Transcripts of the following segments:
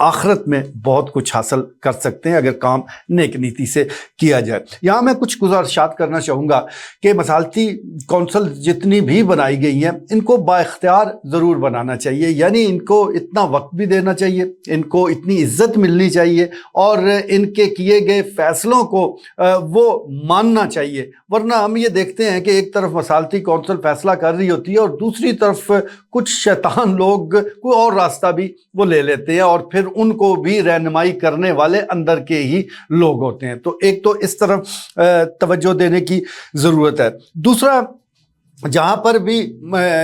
آخرت میں بہت کچھ حاصل کر سکتے ہیں اگر کام نیک نیتی سے کیا جائے۔ یہاں میں کچھ گزارشات کرنا چاہوں گا کہ مصالحتی کونسل جتنی بھی بنائی گئی ہیں ان کو با اختیار ضرور بنانا چاہیے، یعنی ان کو اتنا وقت بھی دینا چاہیے، ان کو اتنی عزت ملنی چاہیے اور ان کے کیے گئے فیصلوں کو وہ ماننا چاہیے۔ ورنہ ہم یہ دیکھتے ہیں کہ ایک طرف مصالحتی کونسل فیصلہ کر رہی ہوتی ہے اور دوسری طرف کچھ شیطان لوگ کوئی اور راستہ بھی وہ لے لیتے ہیں اور پھر ان کو بھی رہنمائی کرنے والے اندر کے ہی لوگ ہوتے ہیں۔ تو ایک تو اس طرف توجہ دینے کی ضرورت ہے۔ دوسرا، جہاں پر بھی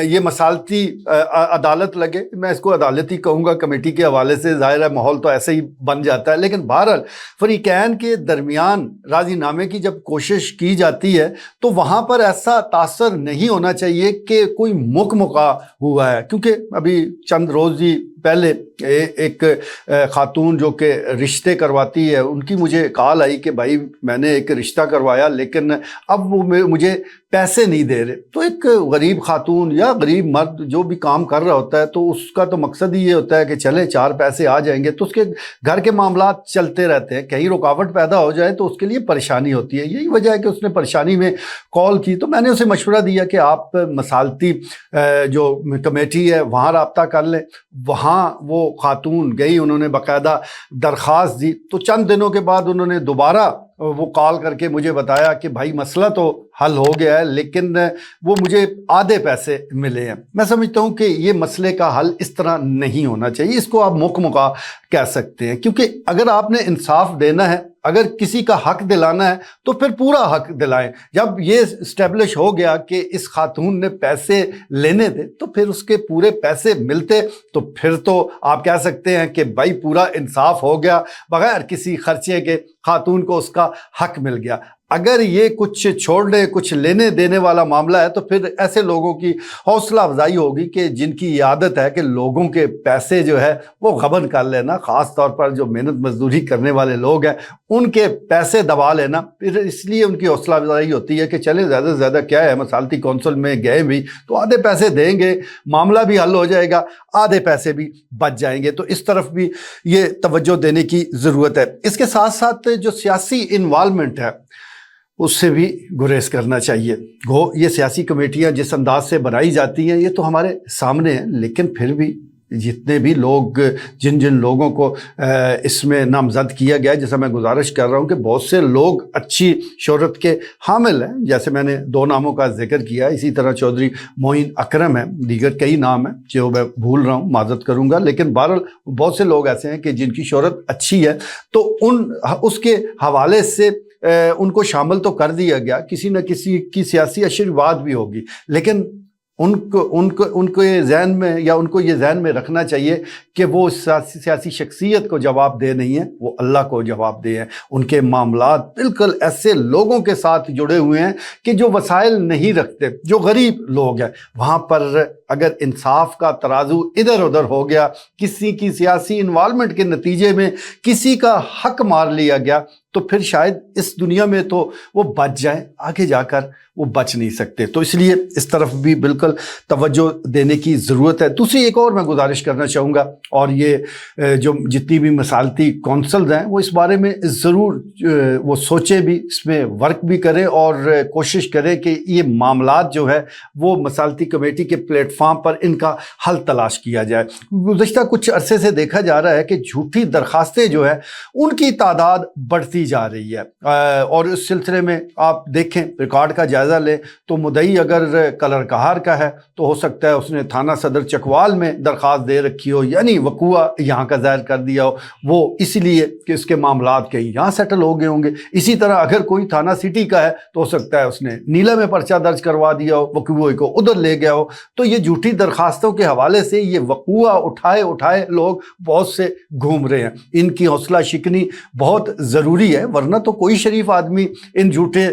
یہ مصالحتی عدالت لگے، میں اس کو عدالتی کہوں گا کمیٹی کے حوالے سے، ظاہر ہے ماحول تو ایسے ہی بن جاتا ہے، لیکن بہرحال فریقین کے درمیان راضی نامے کی جب کوشش کی جاتی ہے تو وہاں پر ایسا تاثر نہیں ہونا چاہیے کہ کوئی مکا ہوا ہے، کیونکہ ابھی چند روز ہی پہلے ایک خاتون جو کہ رشتے کرواتی ہے، ان کی مجھے کال آئی کہ بھائی میں نے ایک رشتہ کروایا لیکن اب وہ مجھے پیسے نہیں دے رہے۔ تو ایک غریب خاتون یا غریب مرد جو بھی کام کر رہا ہوتا ہے تو اس کا تو مقصد ہی یہ ہوتا ہے کہ چلے 4 پیسے آ جائیں گے، تو اس کے گھر کے معاملات چلتے رہتے ہیں، کہیں رکاوٹ پیدا ہو جائے تو اس کے لیے پریشانی ہوتی ہے۔ یہی وجہ ہے کہ اس نے پریشانی میں کال کی، تو میں نے اسے مشورہ دیا کہ آپ مصالحتی جو کمیٹی ہے وہاں رابطہ کر لیں۔ وہاں وہ خاتون گئی، انہوں نے باقاعدہ درخواست دی، تو چند دنوں کے بعد انہوں نے دوبارہ وہ کال کر کے مجھے بتایا کہ بھائی مسئلہ تو حل ہو گیا ہے لیکن وہ مجھے آدھے پیسے ملے ہیں۔ میں سمجھتا ہوں کہ یہ مسئلے کا حل اس طرح نہیں ہونا چاہیے، اس کو آپ مکا کہہ سکتے ہیں، کیونکہ اگر آپ نے انصاف دینا ہے، اگر کسی کا حق دلانا ہے تو پھر پورا حق دلائیں۔ جب یہ اسٹیبلش ہو گیا کہ اس خاتون نے پیسے لینے تھے تو پھر اس کے پورے پیسے ملتے، تو پھر تو آپ کہہ سکتے ہیں کہ بھائی پورا انصاف ہو گیا، بغیر کسی خرچے کے خاتون کو اس کا حق مل گیا۔ اگر یہ کچھ چھوڑنے کچھ لینے دینے والا معاملہ ہے تو پھر ایسے لوگوں کی حوصلہ افزائی ہوگی کہ جن کی یہ عادت ہے کہ لوگوں کے پیسے جو ہے وہ غبن کر لینا، خاص طور پر جو محنت مزدوری کرنے والے لوگ ہیں ان کے پیسے دبا لینا، پھر اس لیے ان کی حوصلہ افزائی ہوتی ہے کہ چلیں زیادہ سے زیادہ کیا ہے، مصالحتی کونسل میں گئے بھی تو آدھے پیسے دیں گے، معاملہ بھی حل ہو جائے گا، آدھے پیسے بھی بچ جائیں گے۔ تو اس طرف بھی یہ توجہ دینے کی ضرورت ہے۔ اس کے ساتھ ساتھ جو سیاسی انوالومنٹ ہے اس سے بھی گریز کرنا چاہیے۔ یہ سیاسی کمیٹیاں جس انداز سے بنائی جاتی ہیں یہ تو ہمارے سامنے ہیں، لیکن پھر بھی جتنے بھی لوگ جن لوگوں کو اس میں نامزد کیا گیا ہے، جیسا میں گزارش کر رہا ہوں کہ بہت سے لوگ اچھی شہرت کے حامل ہیں، جیسے میں نے 2 ناموں کا ذکر کیا، اسی طرح چودھری معین اکرم ہے، دیگر کئی نام ہیں جو میں بھول رہا ہوں، معذرت کروں گا، لیکن بہرحال بہت سے لوگ ایسے ہیں کہ جن کی شہرت اچھی ہے، تو اس کے حوالے سے ان کو شامل تو کر دیا گیا، کسی نہ کسی کی سیاسی آشرواد بھی ہوگی، لیکن ان کو یہ ذہن میں یا ان کو یہ ذہن میں رکھنا چاہیے کہ وہ سیاسی شخصیت کو جواب دہ نہیں ہے، وہ اللہ کو جواب دہ ہیں۔ ان کے معاملات بالکل ایسے لوگوں کے ساتھ جڑے ہوئے ہیں کہ جو وسائل نہیں رکھتے، جو غریب لوگ ہیں۔ وہاں پر اگر انصاف کا ترازو ادھر ادھر ہو گیا، کسی کی سیاسی انوالومنٹ کے نتیجے میں کسی کا حق مار لیا گیا، تو پھر شاید اس دنیا میں تو وہ بچ جائیں، آگے جا کر وہ بچ نہیں سکتے۔ تو اس لیے اس طرف بھی بالکل توجہ دینے کی ضرورت ہے۔ دوسری ایک اور میں گزارش کرنا چاہوں گا، اور یہ جو جتنی بھی مصالحتی کونسلز ہیں وہ اس بارے میں ضرور وہ سوچیں بھی، اس میں ورک بھی کریں اور کوشش کریں کہ یہ معاملات جو ہے وہ مصالحتی کمیٹی کے پلیٹ فارم پر ان کا حل تلاش کیا جائے۔ گزشتہ کچھ عرصے سے دیکھا جا رہا ہے کہ جھوٹی درخواستیں جو ہے ان کی تعداد بڑھتی جا رہی ہے، اور اس سلسلے میں آپ دیکھیں، ریکارڈ کا جائزہ لیں تو مدعی اگر کلر کہار کا ہے تو ہو سکتا ہے اس نے تھانہ صدر چکوال میں درخواست دے رکھی ہو، یعنی وقوع یہاں کا ظاہر کر دیا ہو، وہ اس لیے کہ اس کے معاملات کہیں یہاں سیٹل ہو گئے ہوں گے۔ اسی طرح اگر کوئی تھانہ سٹی کا ہے تو ہو سکتا ہے اس نے نیلا میں پرچہ درج کروا دیا ہو، وقوع کو ادھر لے گیا ہو۔ تو یہ جھوٹی درخواستوں کے حوالے سے یہ وقوع اٹھائے لوگ بہت سے گھوم رہے ہیں، ان کی حوصلہ شکنی بہت ضروری ہے، ورنہ تو کوئی شریف آدمی ان جھوٹے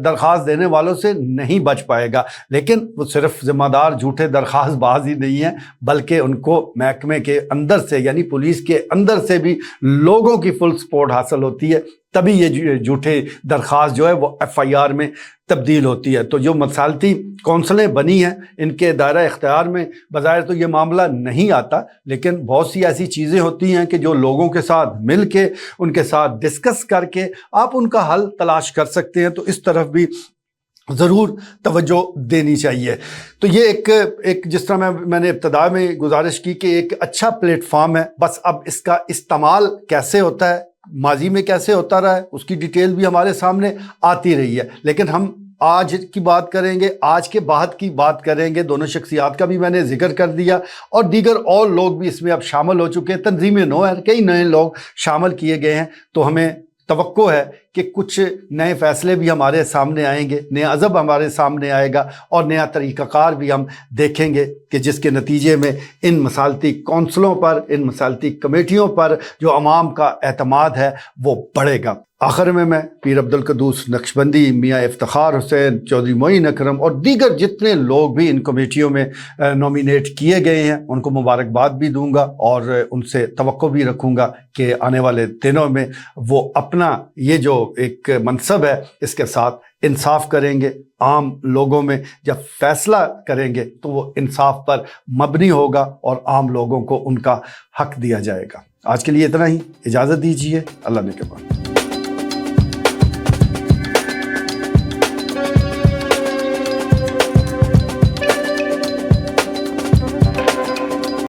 درخواست دینے والوں سے نہیں بچ پائے گا۔ لیکن وہ صرف ذمہ دار جھوٹے درخواست باز ہی نہیں ہیں، بلکہ ان کو محکمے کے اندر سے یعنی پولیس کے اندر سے بھی لوگوں کی فل سپورٹ حاصل ہوتی ہے، تبھی یہ جھوٹے درخواست جو ہے وہ FIR میں تبدیل ہوتی ہے۔ تو جو مصالحتی کونسلیں بنی ہیں ان کے دائرہ اختیار میں بظاہر تو یہ معاملہ نہیں آتا، لیکن بہت سی ایسی چیزیں ہوتی ہیں کہ جو لوگوں کے ساتھ مل کے ان کے ساتھ ڈسکس کر کے آپ ان کا حل تلاش کر سکتے ہیں، تو اس طرف بھی ضرور توجہ دینی چاہیے۔ تو یہ ایک جس طرح میں نے ابتدا میں گزارش کی کہ ایک اچھا پلیٹ فارم ہے، بس اب اس کا استعمال کیسے ہوتا ہے، ماضی میں کیسے ہوتا رہا ہے، اس کی ڈیٹیل بھی ہمارے سامنے آتی رہی ہے، لیکن ہم آج کی بات کریں گے، آج کے بعد کی بات کریں گے۔ دونوں شخصیات کا بھی میں نے ذکر کر دیا اور دیگر اور لوگ بھی اس میں اب شامل ہو چکے ہیں، تنظیم نو ہے، کئی نئے لوگ شامل کیے گئے ہیں، تو ہمیں توقع ہے کہ کچھ نئے فیصلے بھی ہمارے سامنے آئیں گے، نیا عزم ہمارے سامنے آئے گا اور نیا طریقہ کار بھی ہم دیکھیں گے کہ جس کے نتیجے میں ان مصالحتی کونسلوں پر، ان مصالحتی کمیٹیوں پر جو عوام کا اعتماد ہے وہ بڑھے گا۔ آخر میں پیر عبدالقدوس نقشبندی، میاں افتخار حسین، چودھری معین اکرم اور دیگر جتنے لوگ بھی ان کمیٹیوں میں نومینیٹ کیے گئے ہیں ان کو مبارکباد بھی دوں گا اور ان سے توقع بھی رکھوں گا کہ آنے والے دنوں میں وہ اپنا یہ جو ایک منصب ہے اس کے ساتھ انصاف کریں گے۔ عام لوگوں میں جب فیصلہ کریں گے تو وہ انصاف پر مبنی ہوگا اور عام لوگوں کو ان کا حق دیا جائے گا۔ آج کے لیے اتنا ہی، اجازت دیجیے، اللہ نے کے بعد۔